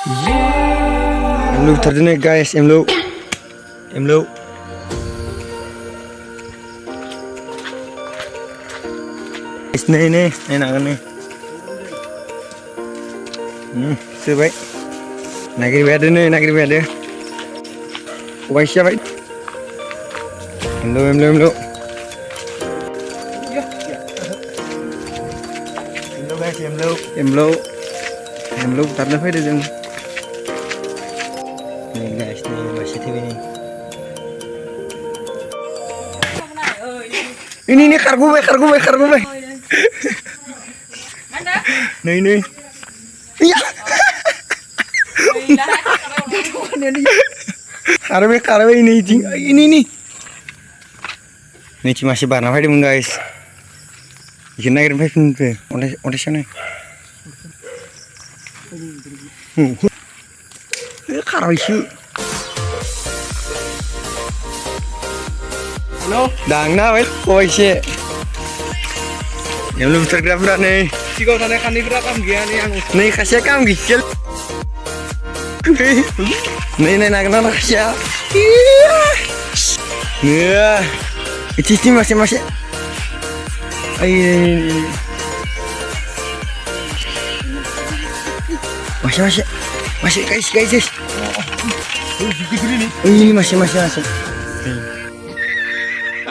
Emlu terjun guys, Emlu. Ini enak kan nih. Sebaik. Nagri beda. Wah siapa? Emlu. Emlu tarna phải được dừng. Nih guys, nih masih TV nih. Ini kargo be. Mana? Nih. Iya. Karbe ini cing. Ini nih. Nih masih barna phải dừng guys. Ikan naik phải pun pe. Oleh sana. Karbe sih. Halo, Đang na wait, oi sih. Yang belum tergerak nih. si kau sana kan digerakkan gini yang Nih kasih kamu gigil. Nih nak kasih. Iya. Ini masih. Ini. Masih guys. Ini masih.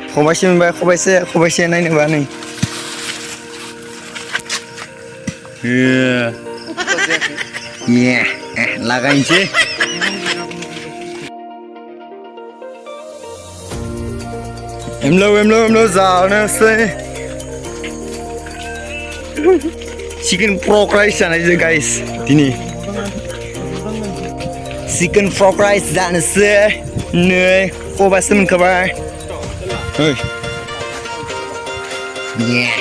Khobai naik nih bani. Iya. Lagain sih. Emlo zao na sih. Chicken frog rice aja guys. Ini. Chicken frog rice dan sih. Nih, khobai semen kabar. Oi. Yeah.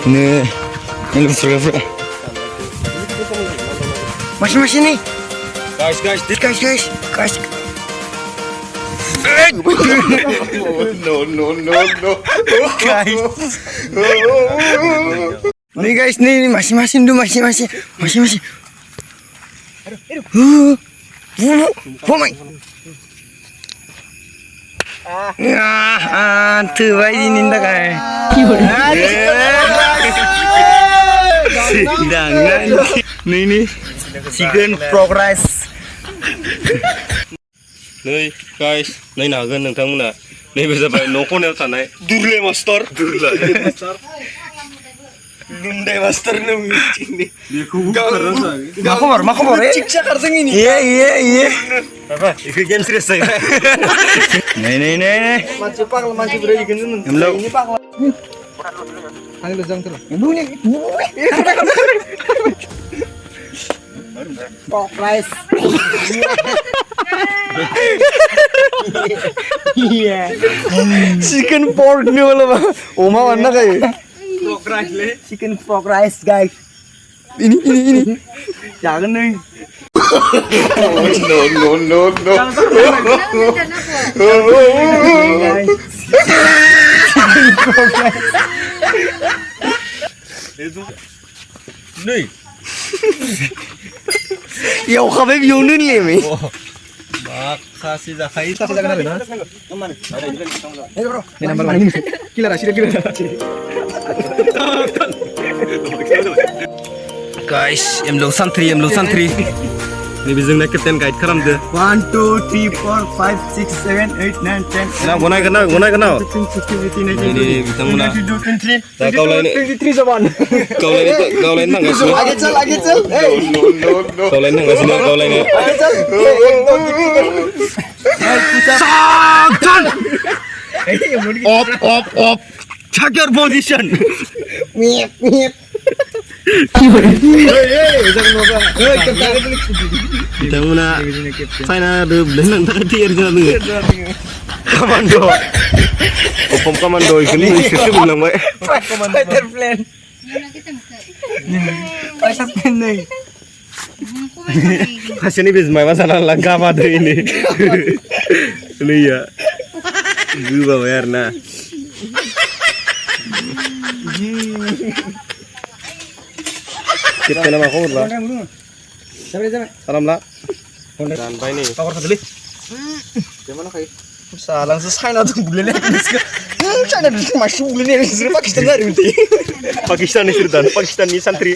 Nih. Ini berapa? Masih nih. guys. Guys. No. Guys. Nih guys, nih masih. Pomai. Tuh bayi ini ndak kan. Sedangkan nih chicken frog rice. Nih guys, nih nagan nontonnya. Nih bisa bayi nongkrong sana. Durle master. Lunde master nih ini. Makomor. Ciksa karseng ini. Iya. Apa? Ikut game serius saya. Nih. Masih berani kan? Emlo. Ini pak. Ini lezang terus. Pork rice. Iya. Chicken pork nih malah. Oma mana kayak? Chicken frog rice guys. Ini. Jangan nih. No. Guys. Chicken frog rice. Nih. Ya khabib yunun lemi. Makasih dah kai. Ini nomor mana? Killer. Guys, emlo santri. Ini bisa nak keten guide karam deh. 1 2 3 4 5 6 7 8 9 10. Nah, guna kenal. Ini bisa guna. Nah, kau lain. 23 zaman. Kau lain nggak sih? Lagi cel. Kau lain nggak sih? Kau lain. Sakkan. Op. Check your position. Miep. Kita muna. Sana ada belenang tak tiar jalan tu. Komando. Opom komando ini sih bilang baik. Fighter plane. Fighter plane nih. Kasih ni bis masalah langka pada ini. Ini ya. Gua bayar na. Kita nama kau berapa? Salam lah. Santai nih. Power satu deh. Gimana kayak? Salang China tuh bulan China tuh masih bulan Pakistan dari nanti. Pakistan nih cerita. Pakistan nih santri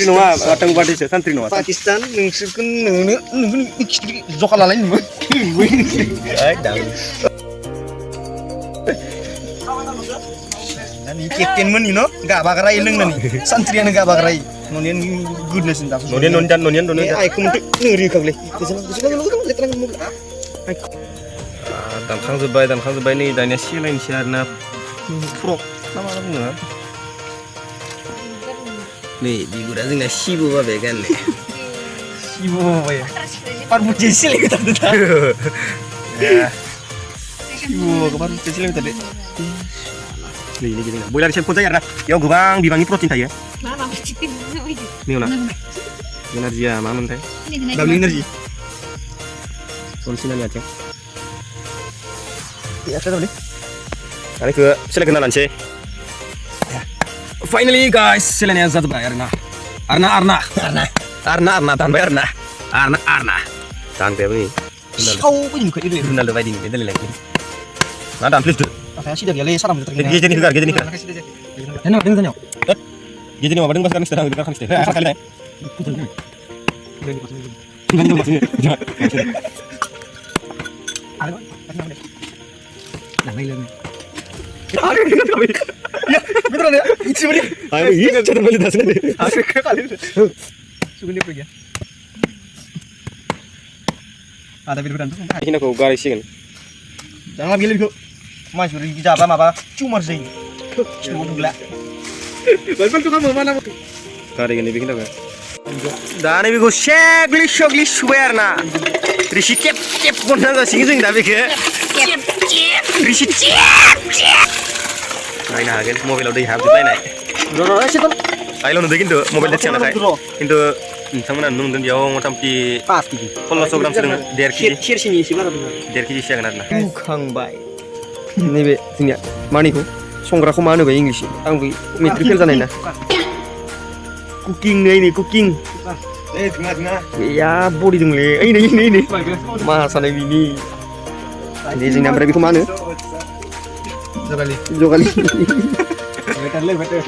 Noah, watang badi santri Noah. Pakistan nungsukun zokal lain mah. Dang. Nani captain man you know, enggak bakarai leng nani. Santri yang enggak bakarai. Nonian goodness entah. Nonian. Ai kum ngeri kagle. Kesan lu terang mu. Dan khang zubai nih danya silain siarna frog nama nggak? Nih di gudang sih nggak sibu apa kan nih? Sibu apa ya? Parbu jesil kita tuh. Ya. Sibu ke parbu jesil kita deh. Nih ini gini. Boleh ada pun saya na. Yo gubang dibangi protein tadi ya. Mama cipin itu. Nih una. Energi ya, mana teh? Double energy. Solusinya nih aja. Ya, kita boleh. Kali ke sila kenalan sih. Finally guys, sila nih satu bayar na. Arna. Tahan bayar na. Arna. Tahan bayar nih. Kau pun juga itu. Benar lepas ini, benar lagi. Nah, please tuh. Apa sih dah ya saram tu. Gini nikar. Enak dengan tanya. Gini mau badeng pas kami sedang nikar kami sedang. Kali nih. Ya, betul ya. Itu benar. Ayo, ini kan catatan balik dasarnya deh. Aku kali. Sugeng dia pergi. Ada video kan tuh. Ini aku garis sih kan. Jangan gila bigo. Mas udah dijawab apa? Cuma sih. Cuma gula. Balbal tuh kamu mana? Kari gini bikin apa? Dan ini bigo shagli swearna. Rishi cep pun nggak sing tapi ke. Rishi cep. Nah ini agen mobil udah habis lain Dorong sih kan. Ayo lo nungguin tuh mobil di sana kayak. Itu sama nungguin dia orang tapi. Pasti. Kalau 100 gram sedang derki. Share sini sih mana benar. Derki sih yang nana. Kang bai. Ini be sini ya. Mani ko. Songra ko mana be English. Ang be metrical sana na. Cooking nih ini cooking. Tengah. Ya body dong le. Ini. Masa nih ini. Ini sing number ko mana? Jokali. Better.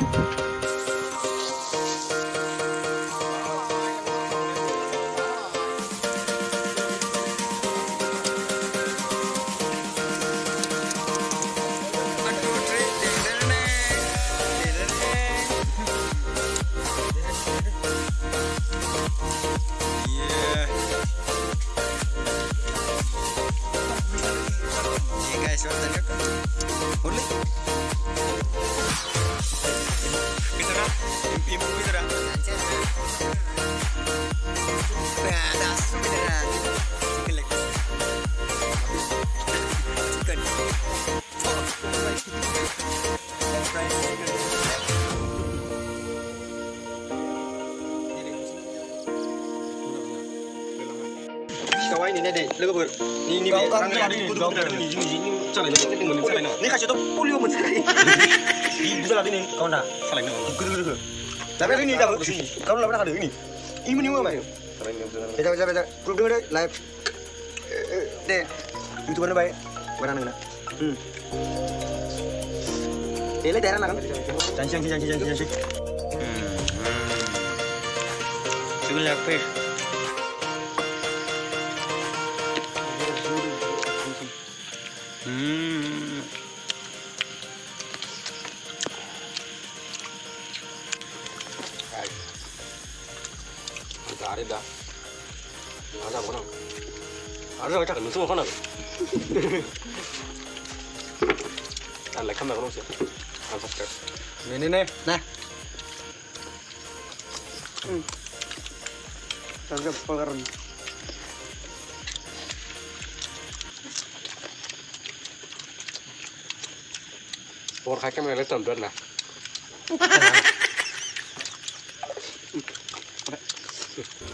Kawan ini deh, lega ber. Ini orang ini cara ini tinggal salah na. Ini kasih tu polio macam ni. Ini bisa lagi ni, kawan dah. Salah na. Gudu. Tapi ini dah sini. Kawan dah ada ini. Ini mana mana? Betul. Grup dia live. Deh, YouTube mana baik? Mana nak? Ele daerah nak kan? Jangan. Sudah apa? Ada. Ada apa? Ada macam mana semua kan? Like kamera orang sih. Subscribe. Ini. Nah. Subscribe pengaruh. Orang kaya kamera itu ambil lah.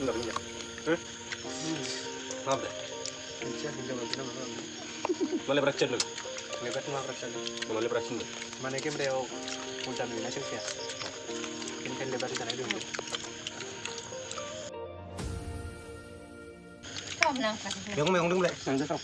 Enggak punya. Maaf deh. Boleh berakcen dulu. Lepas tu berakcen. Boleh berakcen dulu. Mana ke beliau punca dulu nasi siap. Mungkin lepas di sana dulu. Kau bilang kasih. Meong meong dong, Ble. Nang jatuh.